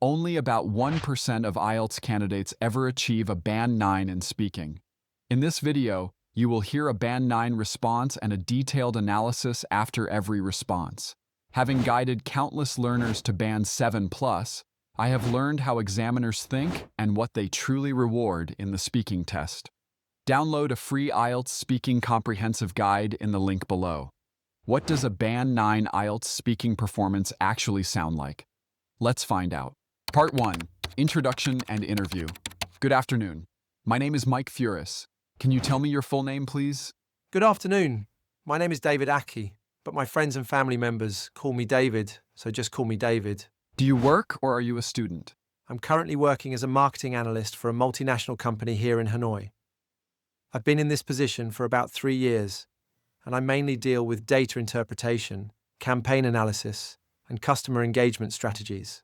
Only about 1% of IELTS candidates ever achieve a Band 9 in speaking. In this video, you will hear a Band 9 response and a detailed analysis after every response. Having guided countless learners to Band 7+, I have learned how examiners think and what they truly reward in the speaking test. Download a free IELTS Speaking Comprehensive Guide in the link below. What does a Band 9 IELTS speaking performance actually sound like? Let's find out. Part 1. Introduction and Interview. Good afternoon. My name is Mike Furis. Can you tell me your full name, please? Good afternoon. My name is David Aki, but my friends and family members call me David, so just call me David. Do you work or are you a student? I'm currently working as a marketing analyst for a multinational company here in Hanoi. I've been in this position for about 3 years, and I mainly deal with data interpretation, campaign analysis, and customer engagement strategies.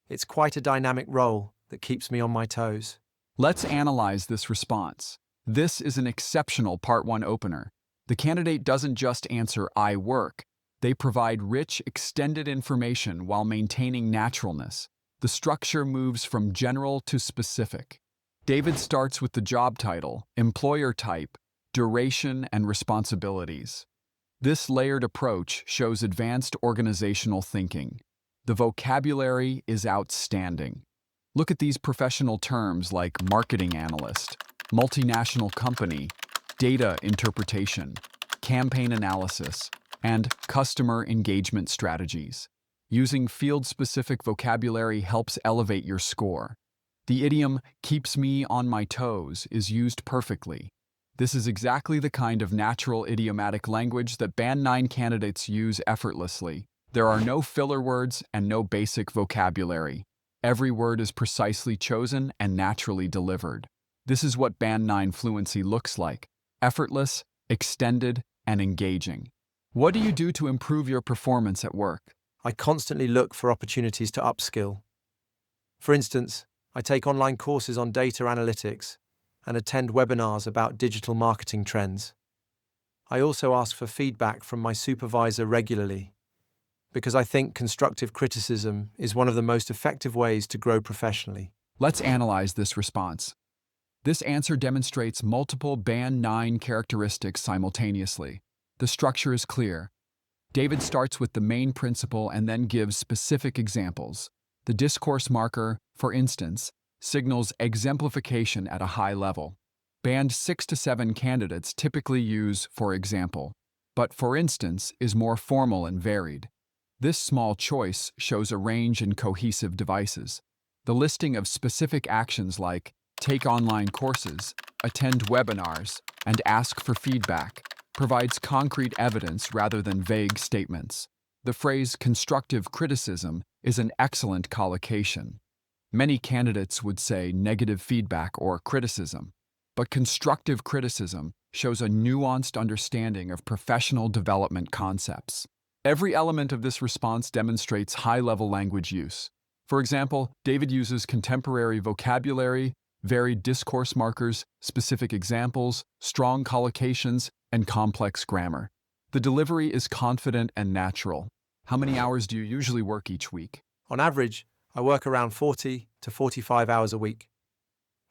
It's quite a dynamic role that keeps me on my toes. Let's analyze this response. This is an exceptional Part 1 opener. The candidate doesn't just answer, "I work." They provide rich, extended information while maintaining naturalness. The structure moves from general to specific. David starts with the job title, employer type, duration, and responsibilities. This layered approach shows advanced organizational thinking. The vocabulary is outstanding. Look at these professional terms like marketing analyst, multinational company, data interpretation, campaign analysis, and customer engagement strategies. Using field-specific vocabulary helps elevate your score. The idiom "keeps me on my toes" is used perfectly. This is exactly the kind of natural idiomatic language that Band 9 candidates use effortlessly. There are no filler words and no basic vocabulary. Every word is precisely chosen and naturally delivered. This is what Band 9 fluency looks like: effortless, extended, and engaging. What do you do to improve your performance at work? I constantly look for opportunities to upskill. For instance, I take online courses on data analytics and attend webinars about digital marketing trends. I also ask for feedback from my supervisor regularly, because I think constructive criticism is one of the most effective ways to grow professionally. Let's analyze this response. This answer demonstrates multiple Band 9 characteristics simultaneously. The structure is clear. David starts with the main principle and then gives specific examples. The discourse marker, for instance, signals exemplification at a high level. Band 6 to 7 candidates typically use "for example," but "for instance" is more formal and varied. This small choice shows a range in cohesive devices. The listing of specific actions like take online courses, attend webinars, and ask for feedback provides concrete evidence rather than vague statements. The phrase constructive criticism is an excellent collocation. Many candidates would say negative feedback or criticism, but constructive criticism shows a nuanced understanding of professional development concepts. Every element of this response demonstrates high-level language use. For example, David uses contemporary vocabulary, varied discourse markers, specific examples, strong collocations, and complex grammar. The delivery is confident and natural. How many hours do you usually work each week? On average, I work around 40 to 45 hours a week.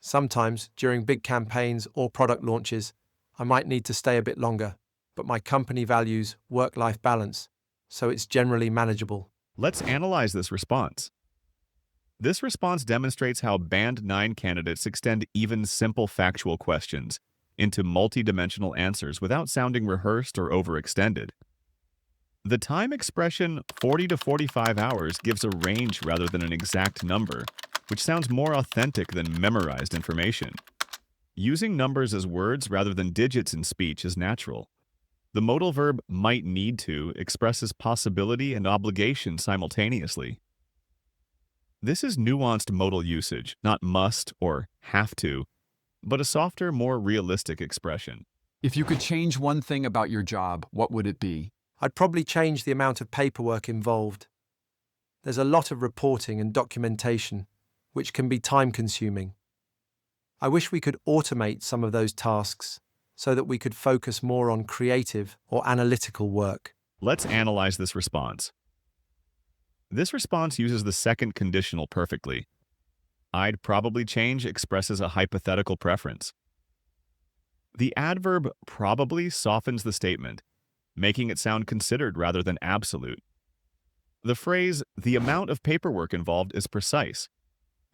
Sometimes, during big campaigns or product launches, I might need to stay a bit longer, but my company values work-life balance, so it's generally manageable. Let's analyze this response. This response demonstrates how Band 9 candidates extend even simple factual questions into multi-dimensional answers without sounding rehearsed or overextended. The time expression 40 to 45 hours gives a range rather than an exact number, which sounds more authentic than memorized information. Using numbers as words rather than digits in speech is natural. The modal verb "might need to" expresses possibility and obligation simultaneously. This is nuanced modal usage, not must or have to, but a softer, more realistic expression. If you could change one thing about your job, what would it be? I'd probably change the amount of paperwork involved. There's a lot of reporting and documentation, which can be time-consuming. I wish we could automate some of those tasks so that we could focus more on creative or analytical work. Let's analyze this response. This response uses the second conditional perfectly. I'd probably change expresses a hypothetical preference. The adverb probably softens the statement, making it sound considered rather than absolute. The phrase, the amount of paperwork involved is precise.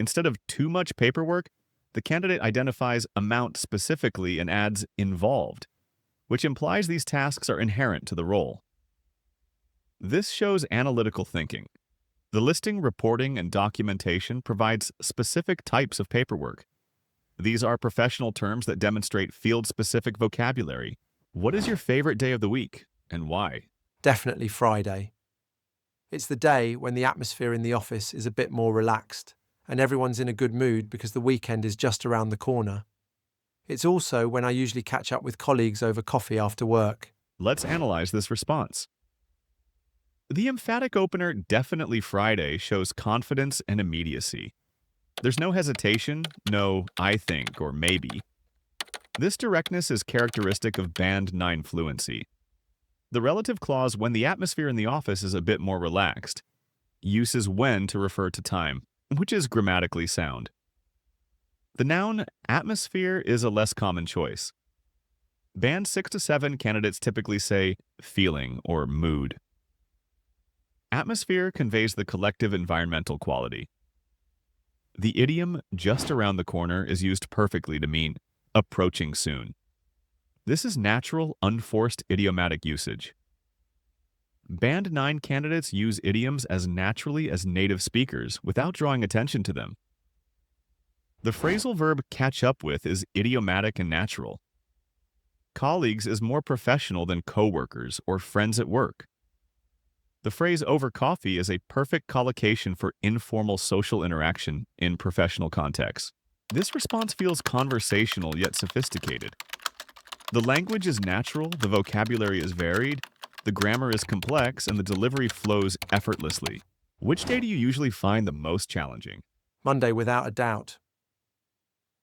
Instead of too much paperwork, the candidate identifies amount specifically and adds involved, which implies these tasks are inherent to the role. This shows analytical thinking. The listing, reporting, and documentation provides specific types of paperwork. These are professional terms that demonstrate field-specific vocabulary. What is your favorite day of the week, and why? Definitely Friday. It's the day when the atmosphere in the office is a bit more relaxed and everyone's in a good mood because the weekend is just around the corner. It's also when I usually catch up with colleagues over coffee after work. Let's analyze this response. The emphatic opener "definitely Friday" shows confidence and immediacy. There's no hesitation, no "I think" or "maybe." This directness is characteristic of Band 9 fluency. The relative clause "when the atmosphere in the office is a bit more relaxed" uses "when" to refer to time, which is grammatically sound. The noun "atmosphere" is a less common choice. Band 6 to 7 candidates typically say "feeling" or "mood." Atmosphere conveys the collective environmental quality. The idiom "just around the corner" is used perfectly to mean approaching soon. This is natural, unforced idiomatic usage. Band 9 candidates use idioms as naturally as native speakers without drawing attention to them. The phrasal verb "catch up with" is idiomatic and natural. Colleagues is more professional than coworkers or friends at work. The phrase "over coffee" is a perfect collocation for informal social interaction in professional contexts. This response feels conversational yet sophisticated. The language is natural, the vocabulary is varied, the grammar is complex, and the delivery flows effortlessly. Which day do you usually find the most challenging? Monday, without a doubt.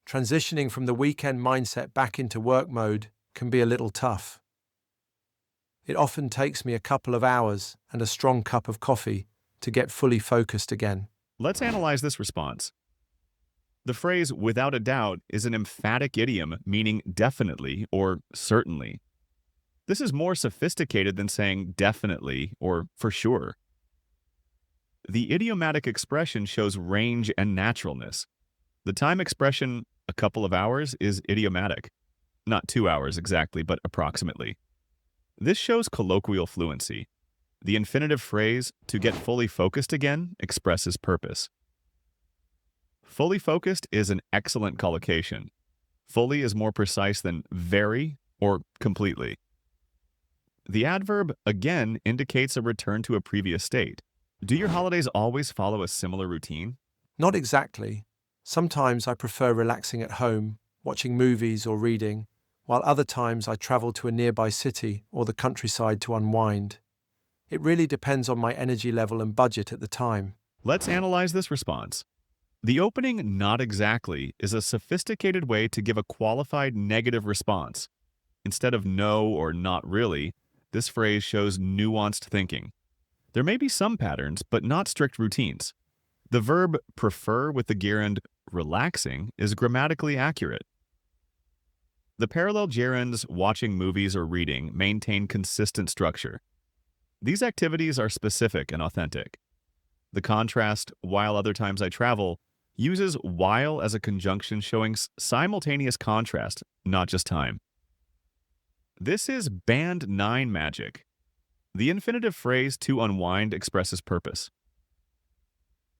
Transitioning from the weekend mindset back into work mode can be a little tough. It often takes me a couple of hours and a strong cup of coffee to get fully focused again. Let's analyze this response. The phrase "without a doubt" is an emphatic idiom meaning definitely or certainly. This is more sophisticated than saying definitely or for sure. The idiomatic expression shows range and naturalness. The time expression "a couple of hours" is idiomatic. Not 2 hours exactly, but approximately. This shows colloquial fluency. The infinitive phrase "to get fully focused again" expresses purpose. Fully focused is an excellent collocation. Fully is more precise than very or completely. The adverb "again" indicates a return to a previous state. Do your holidays always follow a similar routine? Not exactly. Sometimes I prefer relaxing at home, watching movies or reading, while other times I travel to a nearby city or the countryside to unwind. It really depends on my energy level and budget at the time. Let's analyze this response. The opening "not exactly" is a sophisticated way to give a qualified negative response. Instead of "no" or "not really," this phrase shows nuanced thinking. There may be some patterns, but not strict routines. The verb "prefer" with the gerund "relaxing" is grammatically accurate. The parallel gerunds "watching movies" or "reading" maintain consistent structure. These activities are specific and authentic. The contrast "while other times I travel" uses "while" as a conjunction showing simultaneous contrast, not just time. This is Band 9 magic. The infinitive phrase "to unwind" expresses purpose.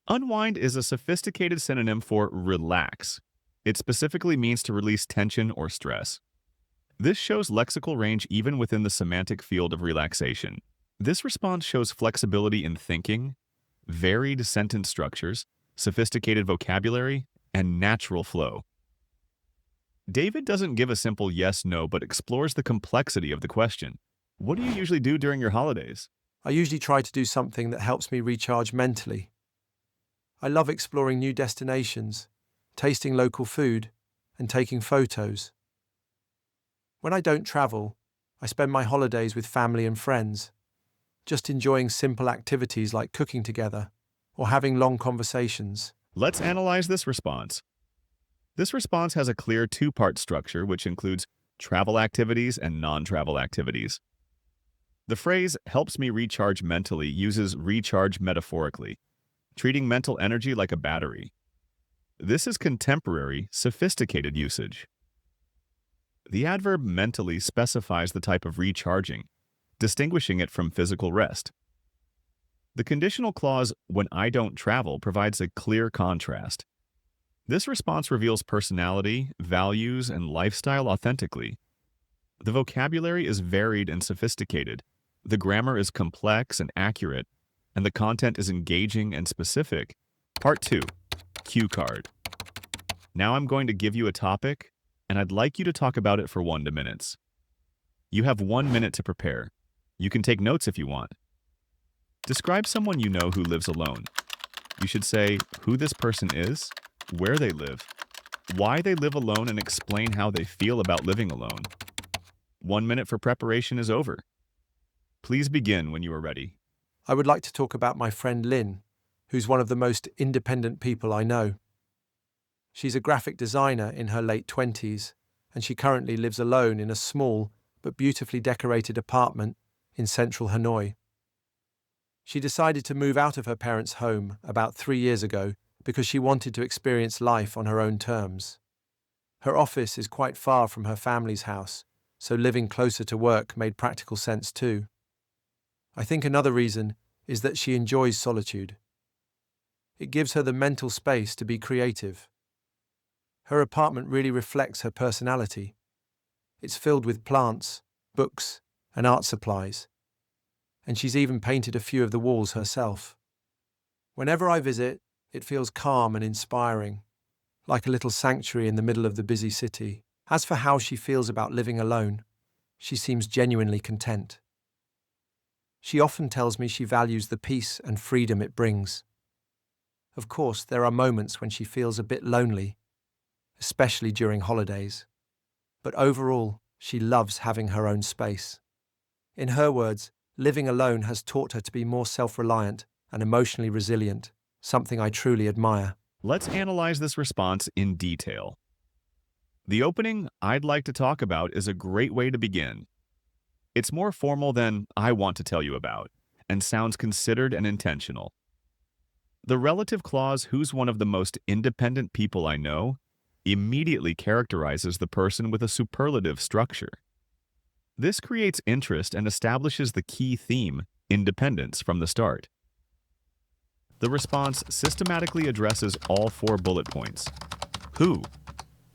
Unwind is a sophisticated synonym for relax. It specifically means to release tension or stress. This shows lexical range even within the semantic field of relaxation. This response shows flexibility in thinking, varied sentence structures, sophisticated vocabulary, and natural flow. David doesn't give a simple yes/no, but explores the complexity of the question. What do you usually do during your holidays? I usually try to do something that helps me recharge mentally. I love exploring new destinations, tasting local food, and taking photos. When I don't travel, I spend my holidays with family and friends. just enjoying simple activities like cooking together or having long conversations. Let's analyze this response. This response has a clear two-part structure which includes travel activities and non-travel activities. The phrase helps me recharge mentally uses recharge metaphorically, treating mental energy like a battery. This is contemporary, sophisticated usage. The adverb mentally specifies the type of recharging, distinguishing it from physical rest. The conditional clause, when I don't travel, provides a clear contrast. This response reveals personality, values, and lifestyle authentically. The vocabulary is varied and sophisticated. The grammar is complex and accurate, and the content is engaging and specific. Part 2. Cue card. Now I'm going to give you a topic, and I'd like you to talk about it for 1 minute. You have 1 minute to prepare. You can take notes if you want. Describe someone you know who lives alone. You should say who this person is, where they live, why they live alone, and explain how they feel about living alone. 1 minute for preparation is over. Please begin when you are ready. I would like to talk about my friend Lynn, who's one of the most independent people I know. She's a graphic designer in her late 20s, and she currently lives alone in a small but beautifully decorated apartment in central Hanoi. She decided to move out of her parents' home about 3 years ago because she wanted to experience life on her own terms. Her office is quite far from her family's house, so living closer to work made practical sense too. I think another reason is that she enjoys solitude. It gives her the mental space to be creative. Her apartment really reflects her personality. It's filled with plants, books, and art supplies. And she's even painted a few of the walls herself. Whenever I visit, it feels calm and inspiring, like a little sanctuary in the middle of the busy city. As for how she feels about living alone, she seems genuinely content. She often tells me she values the peace and freedom it brings. Of course, there are moments when she feels a bit lonely, especially during holidays. But overall, she loves having her own space. In her words, living alone has taught her to be more self-reliant and emotionally resilient, something I truly admire. Let's analyze this response in detail. The opening, I'd like to talk about, is a great way to begin. It's more formal than I want to tell you about, and sounds considered and intentional. The relative clause, who's one of the most independent people I know, immediately characterizes the person with a superlative structure. This creates interest and establishes the key theme, independence, from the start. The response systematically addresses all 4 bullet points. Who?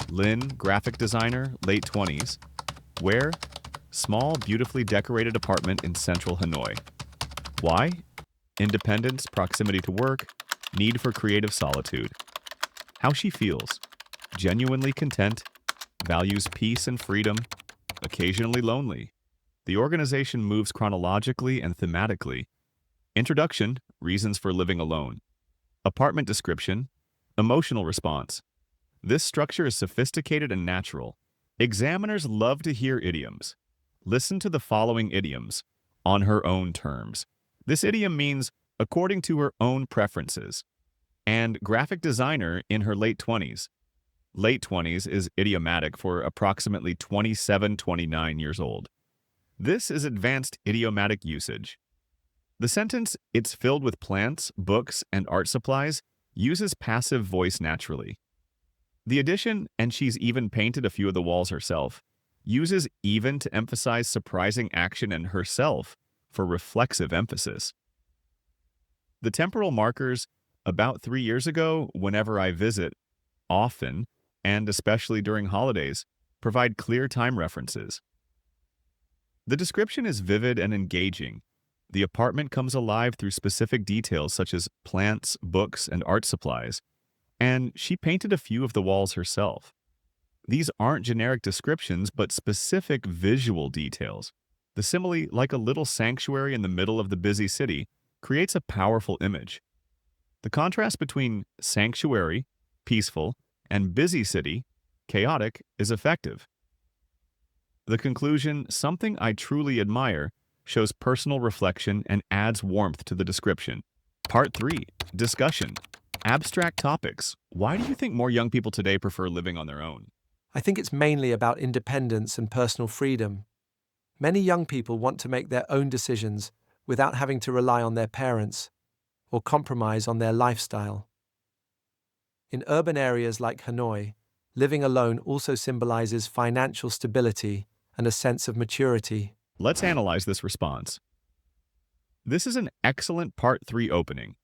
Lynn, graphic designer, late 20s. Where? Small, beautifully decorated apartment in central Hanoi. Why? Independence, proximity to work, need for creative solitude. How she feels. Genuinely content, values peace and freedom, occasionally lonely. The organization moves chronologically and thematically. Introduction, reasons for living alone. Apartment description, emotional response. This structure is sophisticated and natural. Examiners love to hear idioms. Listen to the following idioms, on her own terms. This idiom means according to her own preferences. And graphic designer in her late 20s. Late 20s is idiomatic for approximately 27-29 years old. This is advanced idiomatic usage. The sentence, it's filled with plants, books, and art supplies, uses passive voice naturally. The addition, and she's even painted a few of the walls herself, uses even to emphasize surprising action and herself for reflexive emphasis. The temporal markers, about 3 years ago, whenever I visit, often, and especially during holidays, provide clear time references. The description is vivid and engaging. The apartment comes alive through specific details such as plants, books, and art supplies, and she painted a few of the walls herself. These aren't generic descriptions, but specific visual details. The simile, like a little sanctuary in the middle of the busy city, creates a powerful image. The contrast between sanctuary, peaceful, and busy city, chaotic, is effective. The conclusion, something I truly admire, shows personal reflection and adds warmth to the description. Part 3. Discussion. Abstract topics. Why do you think more young people today prefer living on their own? I think it's mainly about independence and personal freedom. Many young people want to make their own decisions without having to rely on their parents or compromise on their lifestyle. In urban areas like Hanoi, living alone also symbolizes financial stability and a sense of maturity. Let's analyze this response. This is an excellent Part 3 opening.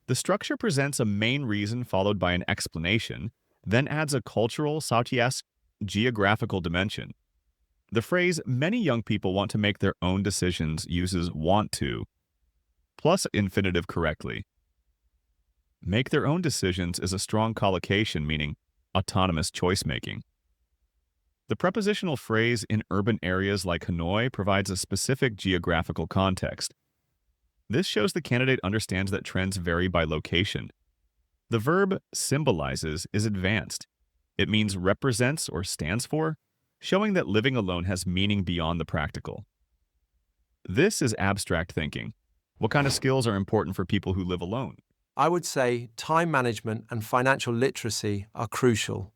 The structure presents a main reason followed by an explanation, then adds a cultural, geographical dimension. The phrase, many young people want to make their own decisions, uses want to, plus infinitive correctly. Make their own decisions is a strong collocation meaning autonomous choice-making. The prepositional phrase in urban areas like Hanoi provides a specific geographical context. This shows the candidate understands that trends vary by location. The verb symbolizes is advanced. It means represents or stands for, showing that living alone has meaning beyond the practical. This is abstract thinking. What kind of skills are important for people who live alone? I would say time management and financial literacy are crucial.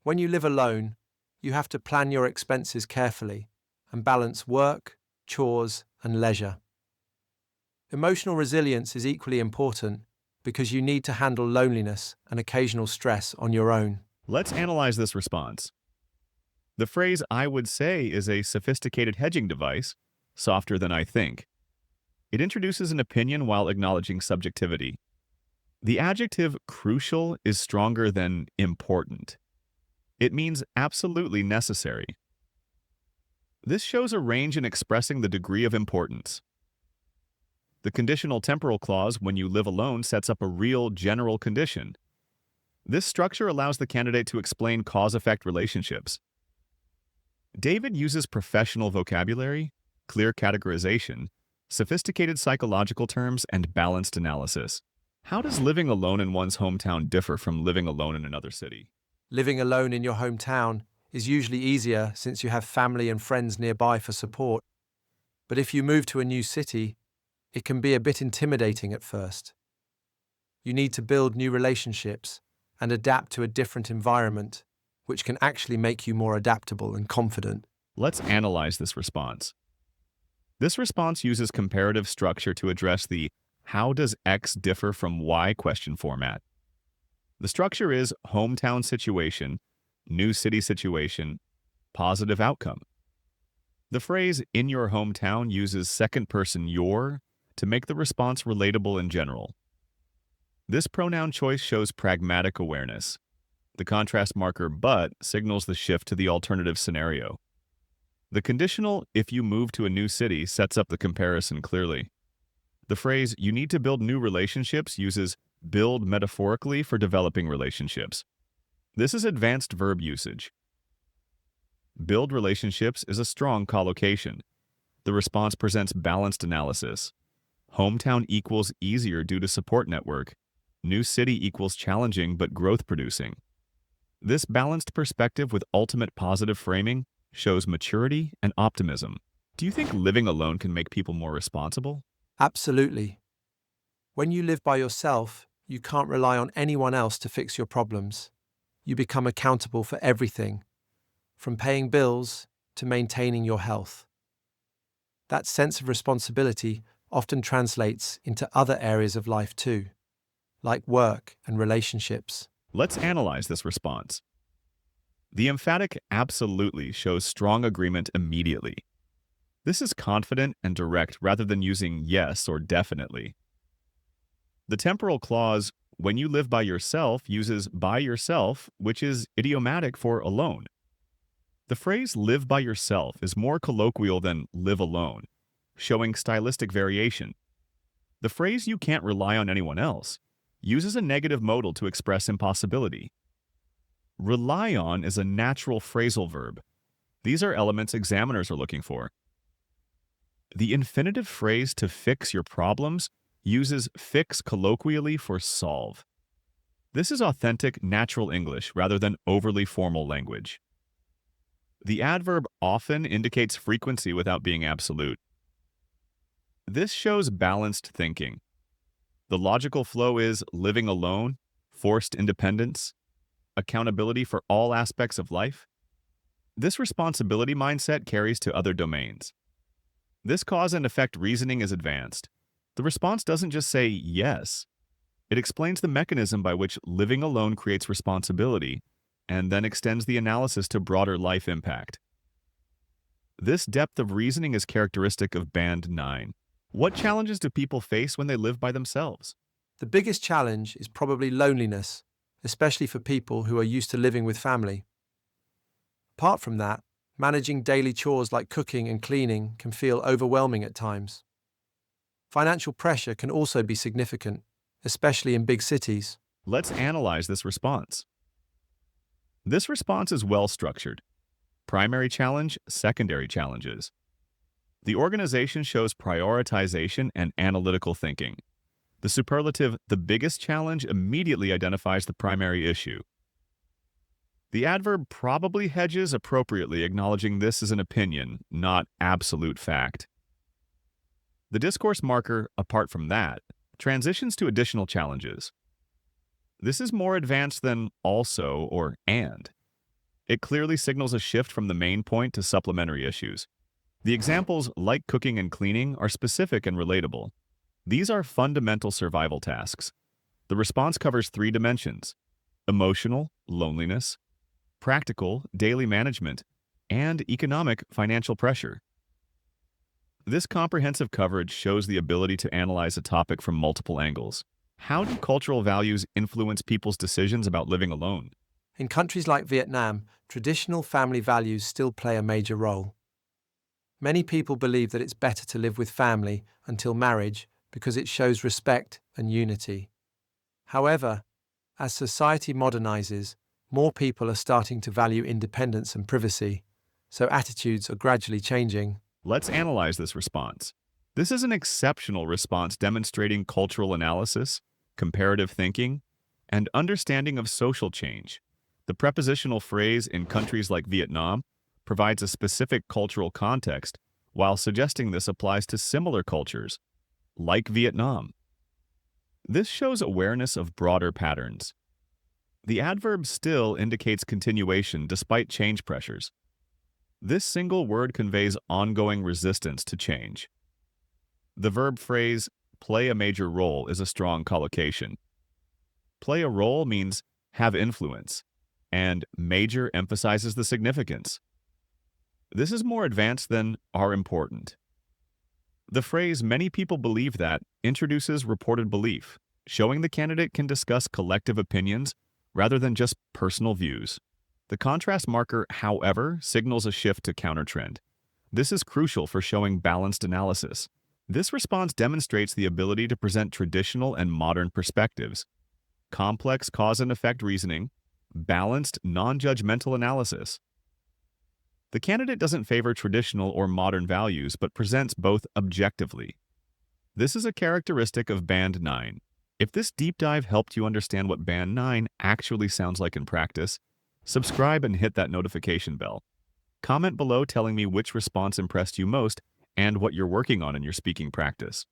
When you live alone, you have to plan your expenses carefully and balance work, chores, and leisure. Emotional resilience is equally important because you need to handle loneliness and occasional stress on your own. Let's analyze this response. The phrase I would say is a sophisticated hedging device, softer than I think. It introduces an opinion while acknowledging subjectivity. The adjective crucial is stronger than important. It means absolutely necessary. This shows a range in expressing the degree of importance. The conditional temporal clause, when you live alone, sets up a real general condition. This structure allows the candidate to explain cause-effect relationships. David uses professional vocabulary, clear categorization, sophisticated psychological terms, and balanced analysis. How does living alone in one's hometown differ from living alone in another city? Living alone in your hometown is usually easier since you have family and friends nearby for support. But if you move to a new city, it can be a bit intimidating at first. You need to build new relationships and adapt to a different environment, which can actually make you more adaptable and confident. Let's analyze this response. This response uses comparative structure to address the how does X differ from Y question format. The structure is hometown situation, new city situation, positive outcome. The phrase in your hometown uses second person your to make the response relatable in general. This pronoun choice shows pragmatic awareness. The contrast marker but signals the shift to the alternative scenario. The conditional if you move to a new city sets up the comparison clearly. The phrase you need to build new relationships uses build metaphorically for developing relationships. This is advanced verb usage. Build relationships is a strong collocation. The response presents balanced analysis. Hometown equals easier due to support network. New city equals challenging but growth producing. This balanced perspective with ultimate positive framing shows maturity and optimism. Do you think living alone can make people more responsible? Absolutely. When you live by yourself, you can't rely on anyone else to fix your problems. You become accountable for everything, from paying bills to maintaining your health. That sense of responsibility often translates into other areas of life too, like work and relationships. Let's analyze this response. The emphatic absolutely shows strong agreement immediately. This is confident and direct rather than using yes or definitely. The temporal clause, when you live by yourself, uses by yourself, which is idiomatic for alone. The phrase live by yourself is more colloquial than live alone, showing stylistic variation. The phrase you can't rely on anyone else uses a negative modal to express impossibility. Rely on is a natural phrasal verb. These are elements examiners are looking for. The infinitive phrase to fix your problems uses fix colloquially for solve. This is authentic, natural English rather than overly formal language. The adverb often indicates frequency without being absolute. This shows balanced thinking. The logical flow is living alone, forced independence, accountability for all aspects of life. This responsibility mindset carries to other domains. This cause and effect reasoning is advanced. The response doesn't just say yes. It explains the mechanism by which living alone creates responsibility and then extends the analysis to broader life impact. This depth of reasoning is characteristic of Band 9. What challenges do people face when they live by themselves? The biggest challenge is probably loneliness, especially for people who are used to living with family. Apart from that, managing daily chores like cooking and cleaning can feel overwhelming at times. Financial pressure can also be significant, especially in big cities. Let's analyze this response. This response is well structured. Primary challenge, secondary challenges. The organization shows prioritization and analytical thinking. The superlative, the biggest challenge, immediately identifies the primary issue. The adverb probably hedges appropriately, acknowledging this is an opinion, not absolute fact. The discourse marker, apart from that, transitions to additional challenges. This is more advanced than also or and. It clearly signals a shift from the main point to supplementary issues. The examples, like cooking and cleaning, are specific and relatable. These are fundamental survival tasks. The response covers 3 dimensions: emotional, loneliness; practical, daily management; and economic, financial pressure. This comprehensive coverage shows the ability to analyze a topic from multiple angles. How do cultural values influence people's decisions about living alone? In countries like Vietnam, traditional family values still play a major role. Many people believe that it's better to live with family until marriage because it shows respect and unity. However, as society modernizes, more people are starting to value independence and privacy, so attitudes are gradually changing. Let's analyze this response. This is an exceptional response demonstrating cultural analysis, comparative thinking, and understanding of social change. The prepositional phrase in countries like Vietnam provides a specific cultural context, while suggesting this applies to similar cultures, like Vietnam. This shows awareness of broader patterns. The adverb still indicates continuation despite change pressures. This single word conveys ongoing resistance to change. The verb phrase, play a major role, is a strong collocation. Play a role means have influence, and major emphasizes the significance. This is more advanced than are important. The phrase many people believe that introduces reported belief, showing the candidate can discuss collective opinions rather than just personal views. The contrast marker, however, signals a shift to countertrend. This is crucial for showing balanced analysis. This response demonstrates the ability to present traditional and modern perspectives, complex cause and effect reasoning, balanced, non-judgmental analysis. The candidate doesn't favor traditional or modern values, but presents both objectively. This is a characteristic of Band 9. If this deep dive helped you understand what Band 9 actually sounds like in practice, subscribe and hit that notification bell. Comment below telling me which response impressed you most and what you're working on in your speaking practice.